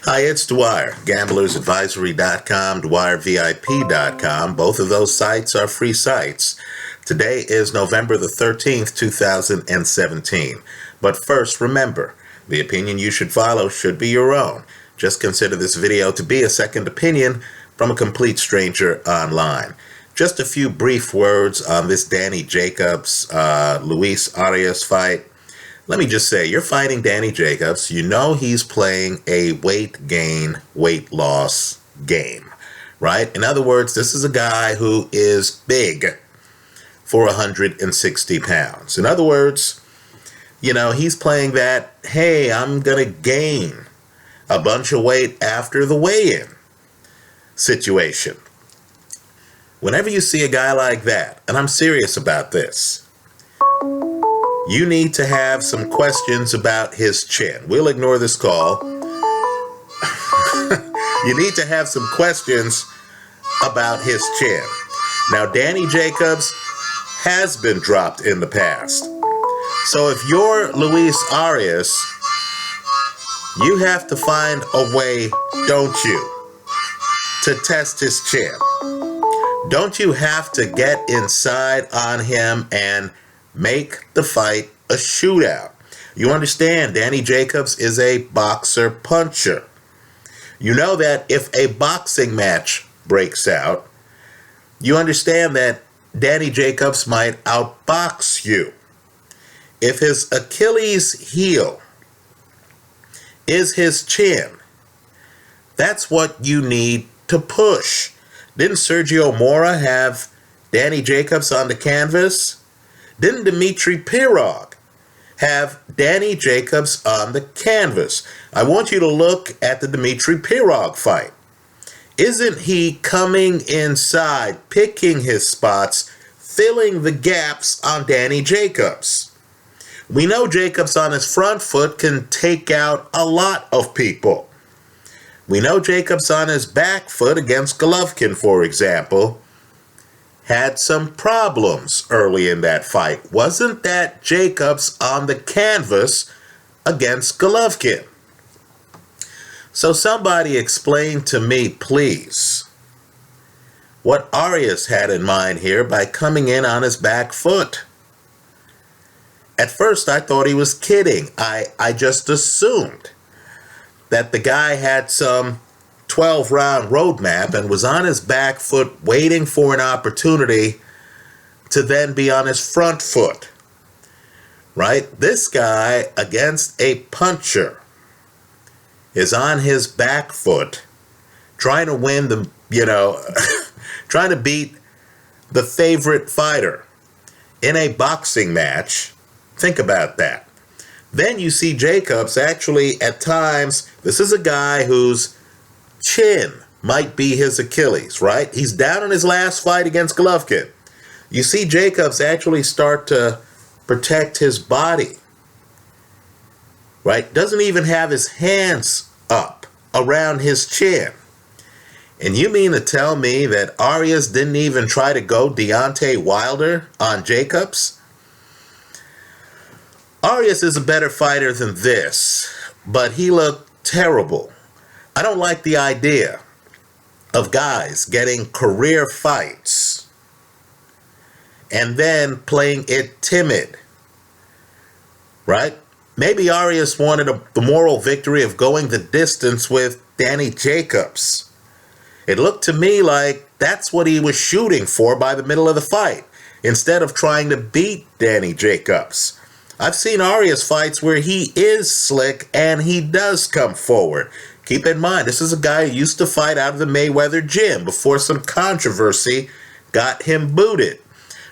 Hi, it's Dwyer, gamblersadvisory.com, dwyervip.com. Both of those sites are free sites. Today is November the 13th, 2017. But first, remember, the opinion you should follow should be your own. Just consider this video to be a second opinion from a complete stranger online. Just a few brief words on this Danny Jacobs, Luis Arias fight. Let me just say, you're fighting Danny Jacobs. You know he's playing a weight gain, weight loss game, right? In other words, this is a guy who is big for 160 pounds. In other words, you know, he's playing that, hey, I'm going to gain a bunch of weight after the weigh-in situation. Whenever you see a guy like that, and I'm serious about this, you need to have some questions about his chin. We'll ignore this call. You need to have some questions about his chin. Now, Danny Jacobs has been dropped in the past. So if you're Luis Arias, you have to find a way, don't you, to test his chin. Don't you have to get inside on him and make the fight a shootout? You understand, Danny Jacobs is a boxer puncher. You know that if a boxing match breaks out, you understand that Danny Jacobs might outbox you. If his Achilles heel is his chin, that's what you need to push. Didn't Sergio Mora have Danny Jacobs on the canvas? Didn't Dmitry Pirog have Danny Jacobs on the canvas? I want you to look at the Dmitry Pirog fight. Isn't he coming inside, picking his spots, filling the gaps on Danny Jacobs? We know Jacobs on his front foot can take out a lot of people. We know Jacobs on his back foot against Golovkin, for example, had some problems early in that fight. Wasn't that Jacobs on the canvas against Golovkin? So somebody explain to me, please, what Arias had in mind here by coming in on his back foot. At first, I thought he was kidding. I just assumed that the guy had some 12-round roadmap and was on his back foot waiting for an opportunity to then be on his front foot, right? This guy against a puncher is on his back foot trying to win the, trying to beat the favorite fighter in a boxing match. Think about that. Then you see Jacobs actually at times, this is a guy whose chin might be his Achilles, right? He's down in his last fight against Golovkin. You see Jacobs actually start to protect his body, right? Doesn't even have his hands up around his chin. And you mean to tell me that Arias didn't even try to go Deontay Wilder on Jacobs? Arias is a better fighter than this, but he looked terrible. I don't like the idea of guys getting career fights and then playing it timid, right? Maybe Arias wanted the moral victory of going the distance with Danny Jacobs. It looked to me like that's what he was shooting for by the middle of the fight, instead of trying to beat Danny Jacobs. I've seen Arias fights where he is slick and he does come forward. Keep in mind, this is a guy who used to fight out of the Mayweather gym before some controversy got him booted,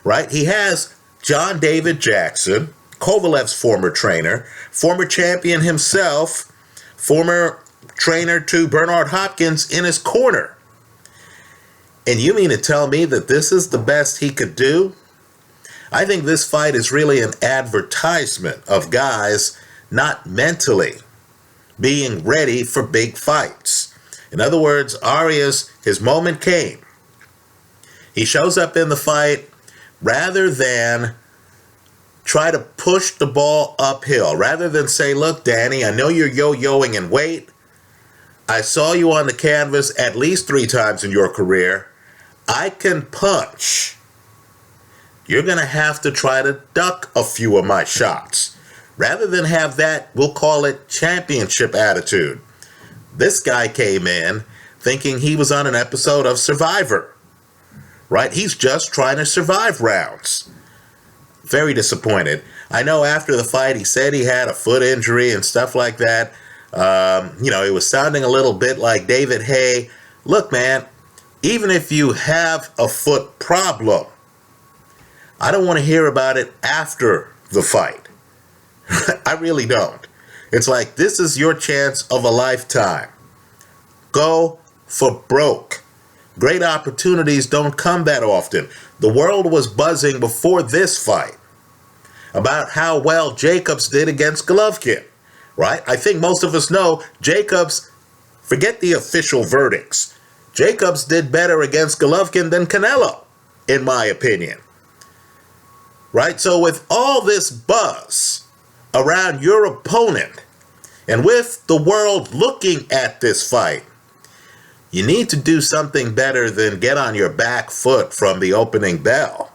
right? He has John David Jackson, Kovalev's former trainer, former champion himself, former trainer to Bernard Hopkins in his corner. And you mean to tell me that this is the best he could do? I think this fight is really an advertisement of guys not mentally being ready for big fights. In other words, Arias, his moment came. He shows up in the fight rather than try to push the ball uphill, rather than say, look, Danny, I know you're yo-yoing in weight, I saw you on the canvas at least 3 times in your career. I can punch. You're going to have to try to duck a few of my shots. Rather than have that, we'll call it championship attitude. This guy came in thinking he was on an episode of Survivor. Right? He's just trying to survive rounds. Very disappointed. I know after the fight he said he had a foot injury and stuff like that. It was sounding a little bit like David Haye. Look, man, even if you have a foot problem, I don't want to hear about it after the fight. I really don't. It's like, this is your chance of a lifetime. Go for broke. Great opportunities don't come that often. The world was buzzing before this fight about how well Jacobs did against Golovkin, right? I think most of us know Jacobs, forget the official verdicts, Jacobs did better against Golovkin than Canelo, in my opinion. Right? So with all this buzz around your opponent, and with the world looking at this fight, you need to do something better than get on your back foot from the opening bell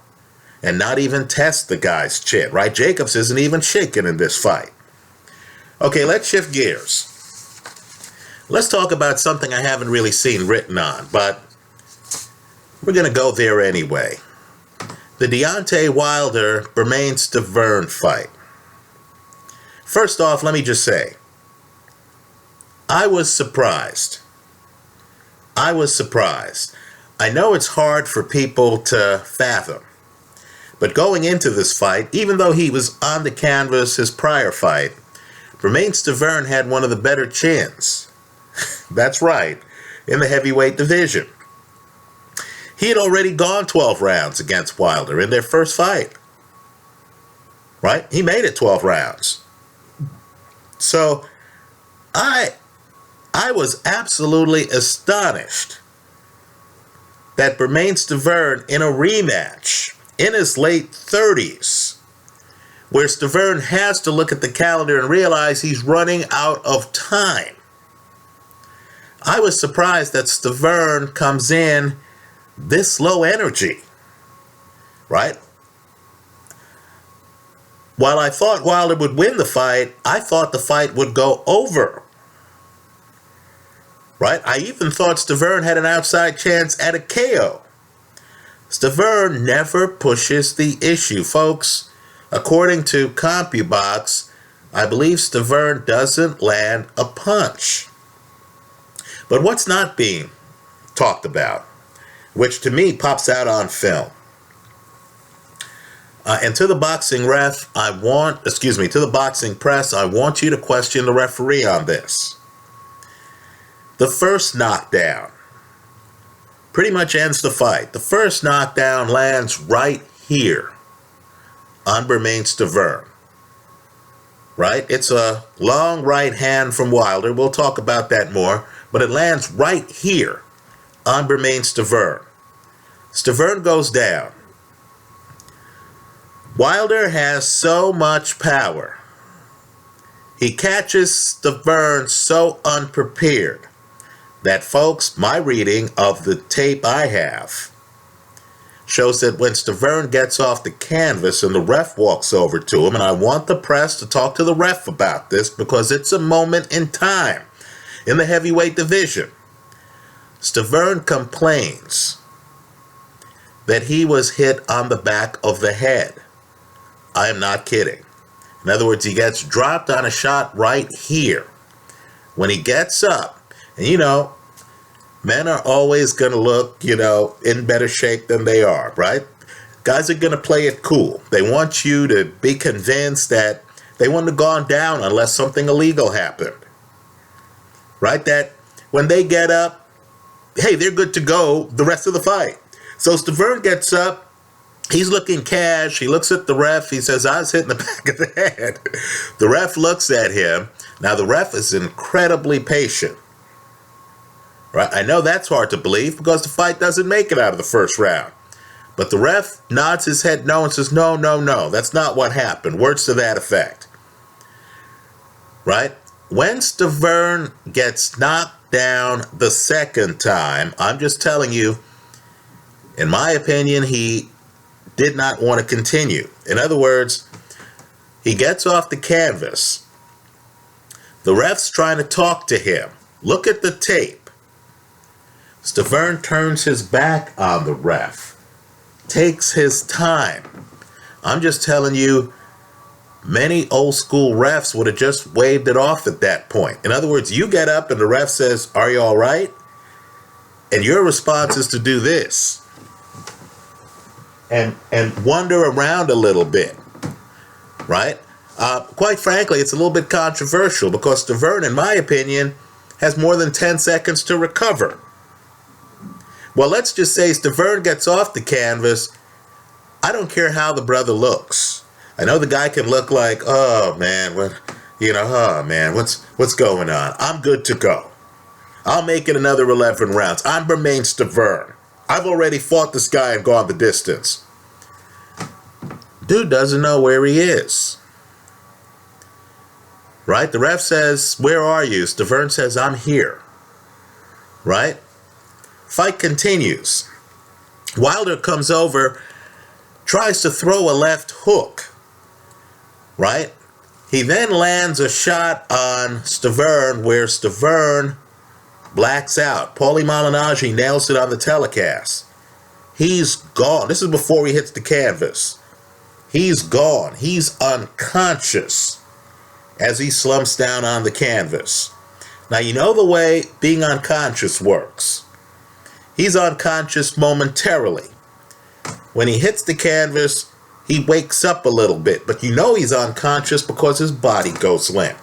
and not even test the guy's chin, right? Jacobs isn't even shaken in this fight. Okay, let's shift gears. Let's talk about something I haven't really seen written on, but we're going to go there anyway. The Deontay Wilder-Bermane Stiverne fight. First off, let me just say, I was surprised. I know it's hard for people to fathom, but going into this fight, even though he was on the canvas his prior fight, Bermane Stiverne had one of the better chins. That's right, in the heavyweight division. He had already gone 12 rounds against Wilder in their first fight. Right? He made it 12 rounds. So, I was absolutely astonished that Bermane Stiverne, in a rematch in his late 30s, where Stiverne has to look at the calendar and realize he's running out of time, I was surprised that Stiverne comes in this low energy, right? While I thought Wilder would win the fight, I thought the fight would go over. Right? I even thought Stiverne had an outside chance at a KO. Stiverne never pushes the issue, folks. According to CompuBox, I believe Stiverne doesn't land a punch. But what's not being talked about, which to me pops out on film. And to the boxing ref, to the boxing press, I want you to question the referee on this. The first knockdown pretty much ends the fight. The first knockdown lands right here on Bermane Stiverne. Right? It's a long right hand from Wilder. We'll talk about that more. But it lands right here on Bermane Stiverne. Stiverne goes down. Wilder has so much power. He catches Stiverne so unprepared that, folks, my reading of the tape I have shows that when Stiverne gets off the canvas and the ref walks over to him, and I want the press to talk to the ref about this because it's a moment in time in the heavyweight division, Stiverne complains that he was hit on the back of the head. I am not kidding. In other words, he gets dropped on a shot right here. When he gets up, and men are always going to look, in better shape than they are, right? Guys are going to play it cool. They want you to be convinced that they wouldn't have gone down unless something illegal happened. Right? That when they get up, hey, they're good to go the rest of the fight. So Stiverne gets up. He's looking cash. He looks at the ref. He says, I was hit in the back of the head. The ref looks at him. Now, the ref is incredibly patient. Right? I know that's hard to believe because the fight doesn't make it out of the first round. But the ref nods his head no and says, no, that's not what happened. Words to that effect. Right? When Stiverne gets knocked down the second time. I'm just telling you, in my opinion, he did not want to continue. In other words, he gets off the canvas. The ref's trying to talk to him. Look at the tape. Stiverne turns his back on the ref. Takes his time. I'm just telling you, many old school refs would have just waved it off at that point. In other words, you get up and the ref says, "Are you all right?" And your response is to do this. And wander around a little bit. Right? Quite frankly, it's a little bit controversial because Stiverne, in my opinion, has more than 10 seconds to recover. Well, let's just say Stiverne gets off the canvas. I don't care how the brother looks. I know the guy can look like, oh man, what's going on? I'm good to go. I'll make it another 11 rounds. I'm Bermain Stiverne. I've already fought this guy and gone the distance. Dude doesn't know where he is. Right? The ref says, "Where are you?" Stiverne says, "I'm here." Right? Fight continues. Wilder comes over, tries to throw a left hook. Right? He then lands a shot on Stiverne where Stiverne blacks out. Paulie Malignaggi nails it on the telecast. He's gone. This is before he hits the canvas. He's gone. He's unconscious as he slumps down on the canvas. Now, you know the way being unconscious works. He's unconscious momentarily. When he hits the canvas, he wakes up a little bit, but you know he's unconscious because his body goes limp.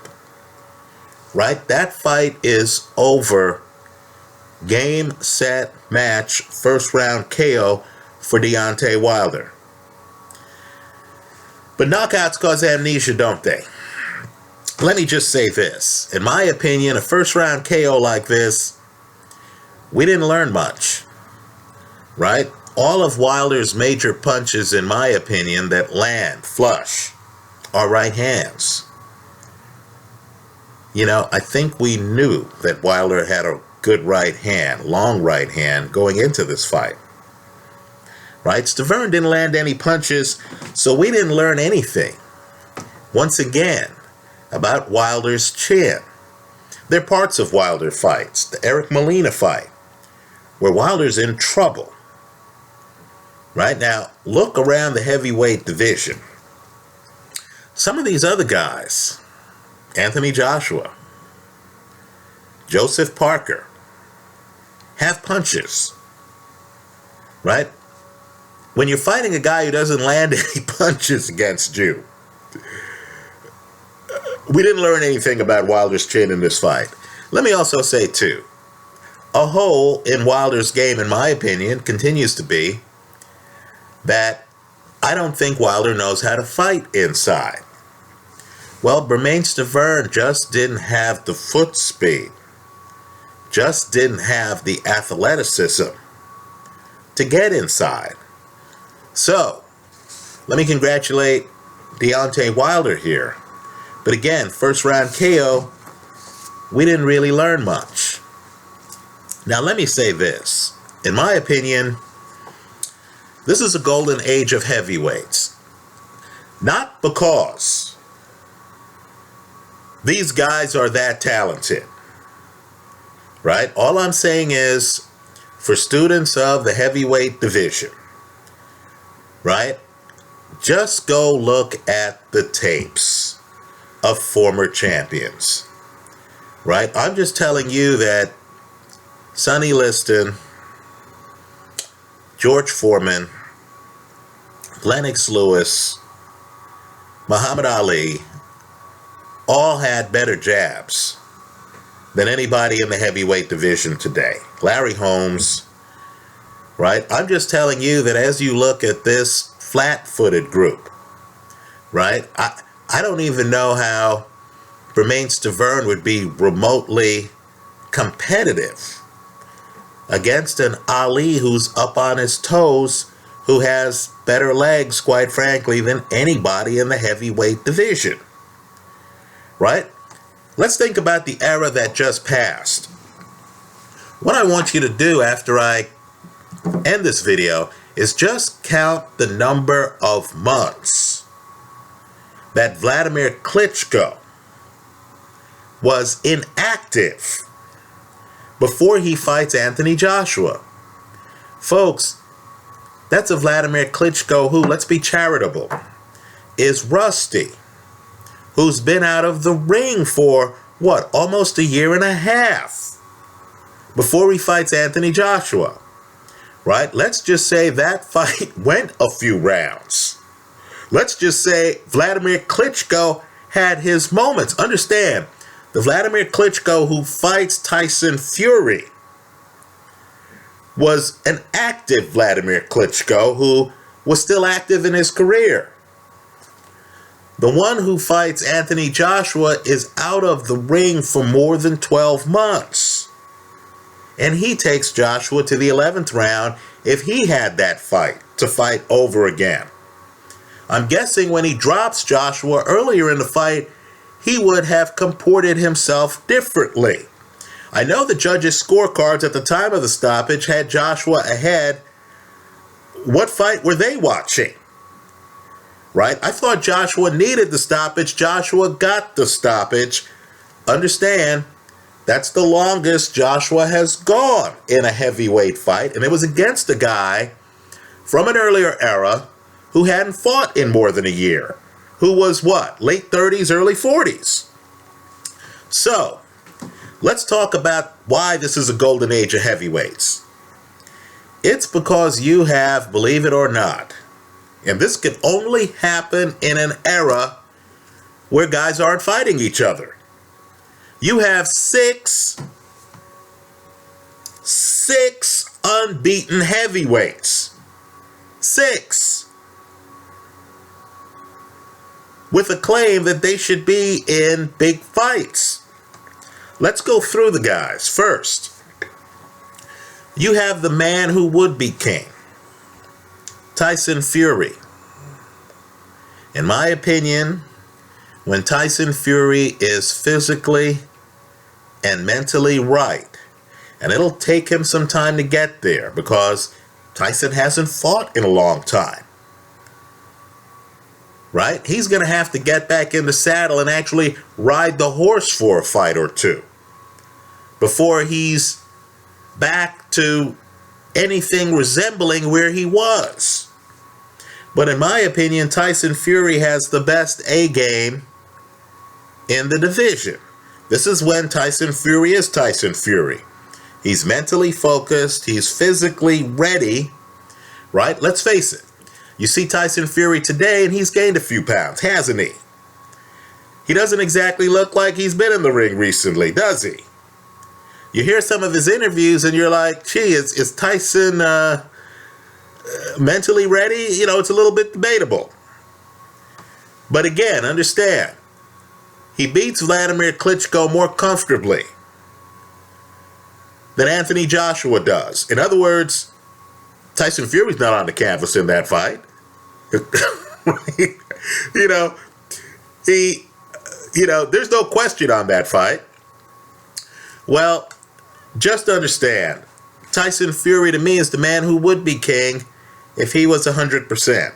Right? That fight is over. Game, set, match, first round KO for Deontay Wilder. But knockouts cause amnesia, don't they? Let me just say this. In my opinion, a first round KO like this, we didn't learn much. Right? All of Wilder's major punches, in my opinion, that land flush are right hands. You know, I think we knew that Wilder had a good right hand, long right hand, going into this fight. Right? Stiverne didn't land any punches, so we didn't learn anything, once again, about Wilder's chin. There are parts of Wilder fights, the Eric Molina fight, where Wilder's in trouble. Right? Now, look around the heavyweight division. Some of these other guys, Anthony Joshua, Joseph Parker, have punches. Right? When you're fighting a guy who doesn't land any punches against you, we didn't learn anything about Wilder's chin in this fight. Let me also say, too, a hole in Wilder's game, in my opinion, continues to be that I don't think Wilder knows how to fight inside. Well, Bermain Stiverne just didn't have the foot speed, just didn't have the athleticism to get inside. So, let me congratulate Deontay Wilder here. But again, first round KO, we didn't really learn much. Now, let me say this. In my opinion, this is a golden age of heavyweights. Not because these guys are that talented. Right? All I'm saying is, for students of the heavyweight division, right? Just go look at the tapes of former champions. Right? I'm just telling you that Sonny Liston, George Foreman, Lennox Lewis, Muhammad Ali, all had better jabs than anybody in the heavyweight division today. Larry Holmes, right? I'm just telling you that as you look at this flat-footed group, right? I don't even know how Bermain Stiverne would be remotely competitive against an Ali who's up on his toes, who has better legs, quite frankly, than anybody in the heavyweight division. Right? Let's think about the era that just passed. what I want you to do after I end this video is just count the number of months that Vladimir Klitschko was inactive before he fights Anthony Joshua. Folks, that's a Vladimir Klitschko who, let's be charitable, is rusty, who's been out of the ring for, what, almost a year and a half before he fights Anthony Joshua, right? Let's just say that fight went a few rounds. Let's just say Vladimir Klitschko had his moments. Understand, the Vladimir Klitschko who fights Tyson Fury was an active Vladimir Klitschko who was still active in his career. The one who fights Anthony Joshua is out of the ring for more than 12 months. And he takes Joshua to the 11th round if he had that fight to fight over again. I'm guessing when he drops Joshua earlier in the fight, he would have comported himself differently. I know the judges' scorecards at the time of the stoppage had Joshua ahead. What fight were they watching? Right? I thought Joshua needed the stoppage. Joshua got the stoppage. Understand, that's the longest Joshua has gone in a heavyweight fight. And it was against a guy from an earlier era who hadn't fought in more than a year. Who was what? Late 30s, early 40s. So, let's talk about why this is a golden age of heavyweights. It's because you have, believe it or not, and this can only happen in an era where guys aren't fighting each other. You have six unbeaten heavyweights. 6. With a claim that they should be in big fights. Let's go through the guys. First, you have the man who would be king, Tyson Fury. In my opinion, when Tyson Fury is physically and mentally right, and it'll take him some time to get there because Tyson hasn't fought in a long time, right? He's going to have to get back in the saddle and actually ride the horse for a fight or two before he's back to anything resembling where he was. But in my opinion, Tyson Fury has the best A game in the division. This is when Tyson Fury is Tyson Fury. He's mentally focused. He's physically ready, right? Let's face it. You see Tyson Fury today and he's gained a few pounds, hasn't he? He doesn't exactly look like he's been in the ring recently, does he? You hear some of his interviews and you're like, gee, is Tyson mentally ready? You know, it's a little bit debatable. But again, understand, he beats Vladimir Klitschko more comfortably than Anthony Joshua does. In other words, Tyson Fury's not on the canvas in that fight. There's no question on that fight. Well, just understand, Tyson Fury to me is the man who would be king if he was 100%.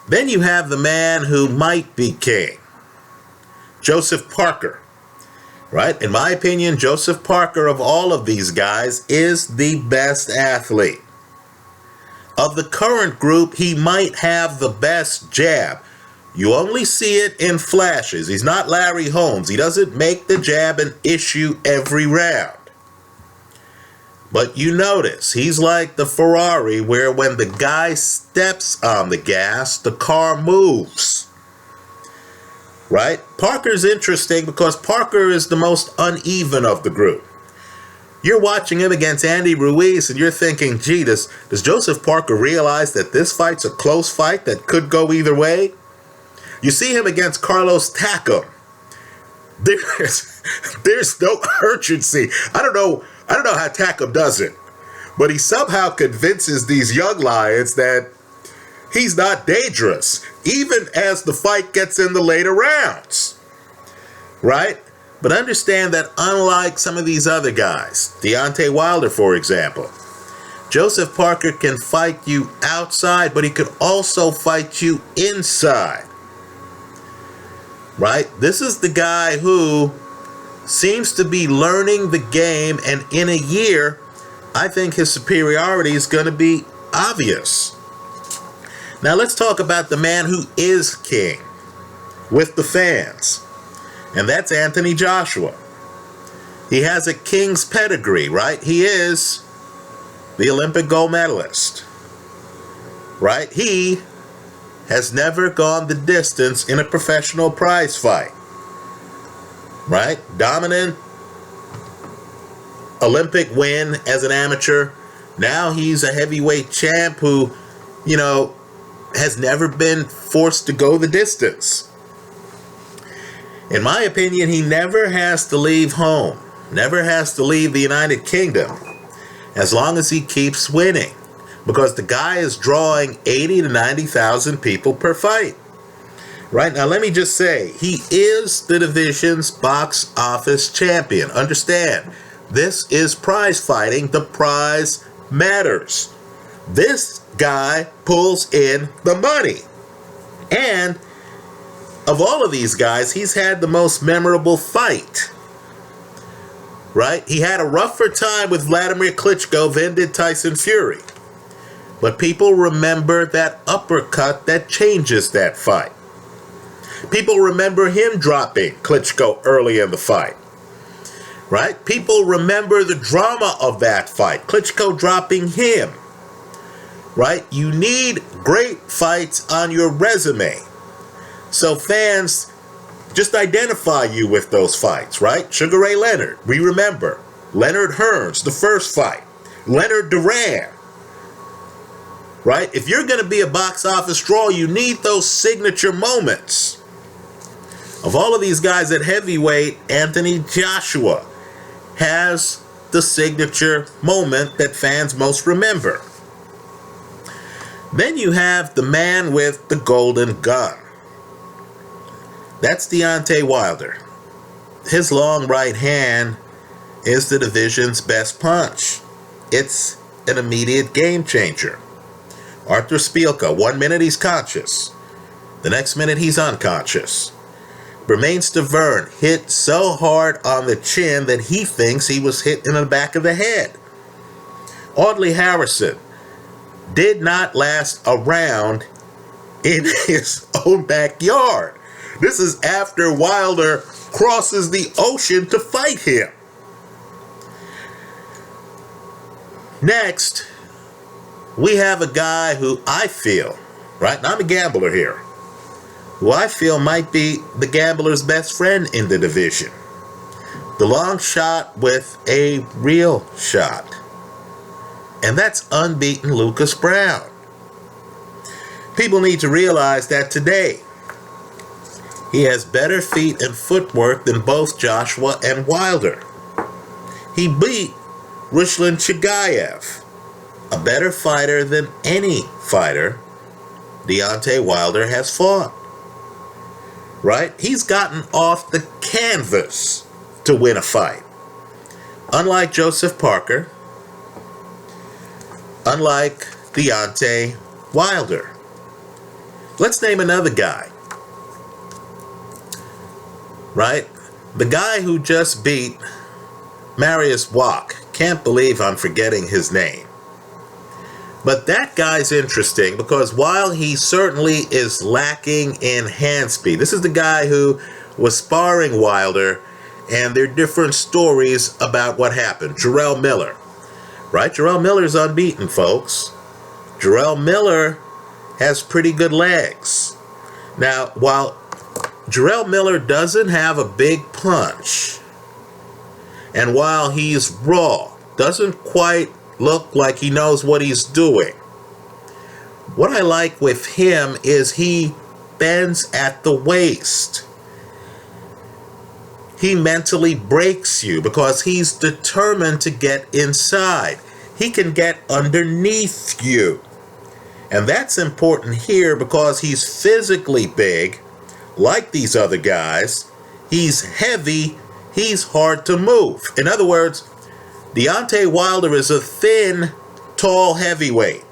Then you have the man who might be king, Joseph Parker, right? In my opinion, Joseph Parker of all of these guys is the best athlete. Of the current group, he might have the best jab. You only see it in flashes. He's not Larry Holmes. He doesn't make the jab an issue every round. But you notice, he's like the Ferrari where when the guy steps on the gas, the car moves. Right? Parker's interesting because Parker is the most uneven of the group. You're watching him against Andy Ruiz and you're thinking, gee, does Joseph Parker realize that this fight's a close fight that could go either way? You see him against Carlos Takam. There's no urgency. I don't know how Takam does it, but he somehow convinces these young lions that he's not dangerous, even as the fight gets in the later rounds, right? But understand that unlike some of these other guys, Deontay Wilder, for example, Joseph Parker can fight you outside, but he could also fight you inside. Right? This is the guy who seems to be learning the game, and in a year, I think his superiority is going to be obvious. Now let's talk about the man who is king with the fans, and that's Anthony Joshua. He has a king's pedigree, right? He is the Olympic gold medalist, right? He has never gone the distance in a professional prize fight, right? Dominant Olympic win as an amateur. Now he's a heavyweight champ who, has never been forced to go the distance. In my opinion, he never has to leave home, never has to leave the United Kingdom, as long as he keeps winning, because the guy is drawing 80 to 90,000 people per fight. Right now, let me just say, he is the division's box office champion. Understand, this is prize fighting. The prize matters. This guy pulls in the money. And of all of these guys, he's had the most memorable fight. Right? He had a rougher time with Vladimir Klitschko than did Tyson Fury. But people remember that uppercut that changes that fight. People remember him dropping Klitschko early in the fight. Right? People remember the drama of that fight. Klitschko dropping him. Right? You need great fights on your resume. So fans just identify you with those fights, right? Sugar Ray Leonard, we remember. Leonard Hearns, the first fight. Leonard Duran. Right? If you're going to be a box office draw, you need those signature moments. Of all of these guys at heavyweight, Anthony Joshua has the signature moment that fans most remember. Then you have the man with the golden gun. That's Deontay Wilder. His long right hand is the division's best punch. It's an immediate game changer. Arthur Spielka, 1 minute he's conscious. The next minute he's unconscious. Bermane Stiverne hit so hard on the chin that he thinks he was hit in the back of the head. Audley Harrison did not last a round in his own backyard. This is after Wilder crosses the ocean to fight him. Next, we have a guy who I feel, right, and I'm a gambler here, who I feel might be the gambler's best friend in the division. The long shot with a real shot. And that's unbeaten Lucas Brown. People need to realize that today, he has better feet and footwork than both Joshua and Wilder. He beat Ruslan Chagayev, a better fighter than any fighter Deontay Wilder has fought. Right? He's gotten off the canvas to win a fight. Unlike Joseph Parker, unlike Deontay Wilder. Let's name another guy. Right? The guy who just beat Marius Wach. Can't believe I'm forgetting his name. But that guy's interesting because while he certainly is lacking in hand speed, this is the guy who was sparring Wilder, and there are different stories about what happened. Jarrell Miller. Right? Jarrell Miller's unbeaten, folks. Jarrell Miller has pretty good legs. Now, while Jarrell Miller doesn't have a big punch, and while he's raw, doesn't quite look like he knows what he's doing, what I like with him is he bends at the waist. He mentally breaks you because he's determined to get inside. He can get underneath you. And that's important here because he's physically big, like these other guys. He's heavy. he's hard to move. In other words, Deontay Wilder is a thin, tall heavyweight.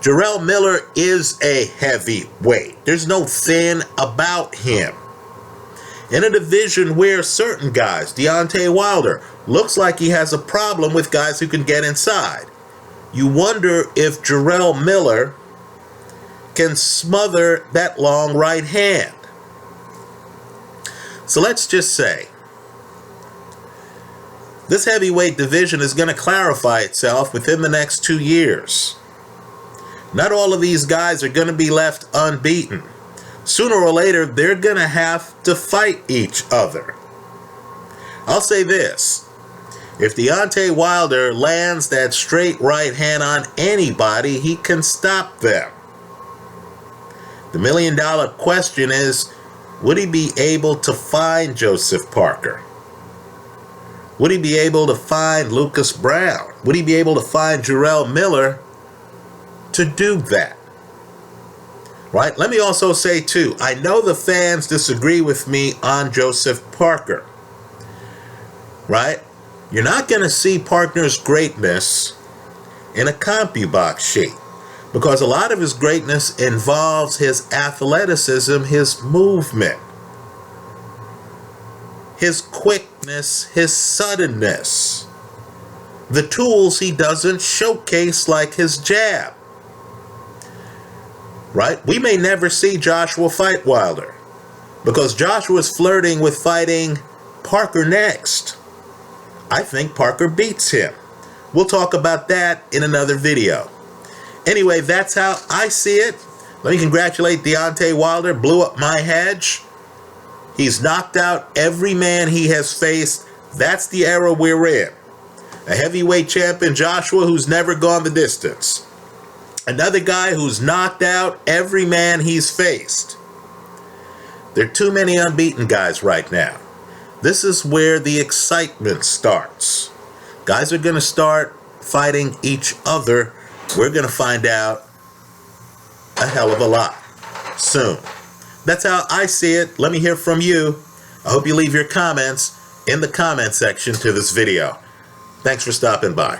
Jarrell Miller is a heavyweight. There's no thin about him. In a division where certain guys, Deontay Wilder, looks like he has a problem with guys who can get inside. You wonder if Jarrell Miller can smother that long right hand. So let's just say, this heavyweight division is going to clarify itself within the next 2 years. Not all of these guys are going to be left unbeaten. Sooner or later, they're going to have to fight each other. I'll say this. If Deontay Wilder lands that straight right hand on anybody, he can stop them. The million-dollar question is, would he be able to find Joseph Parker? Would he be able to find Lucas Brown? Would he be able to find Jarrell Miller to do that? Right? Let me also say, too, I know the fans disagree with me on Joseph Parker. Right? You're not going to see Parker's greatness in a CompuBox sheet, because a lot of his greatness involves his athleticism, his movement, his quickness, his suddenness, the tools he doesn't showcase, like his jab. Right? We may never see Joshua fight Wilder, because Joshua's flirting with fighting Parker next. I think Parker beats him. We'll talk about that in another video. Anyway, that's how I see it. Let me congratulate Deontay Wilder. Blew up my hedge. He's knocked out every man he has faced. That's the era we're in. A heavyweight champion, Joshua, who's never gone the distance. Another guy who's knocked out every man he's faced. There are too many unbeaten guys right now. This is where the excitement starts. Guys are going to start fighting each other. We're going to find out a hell of a lot soon. That's how I see it. Let me hear from you. I hope you leave your comments in the comment section to this video. Thanks for stopping by.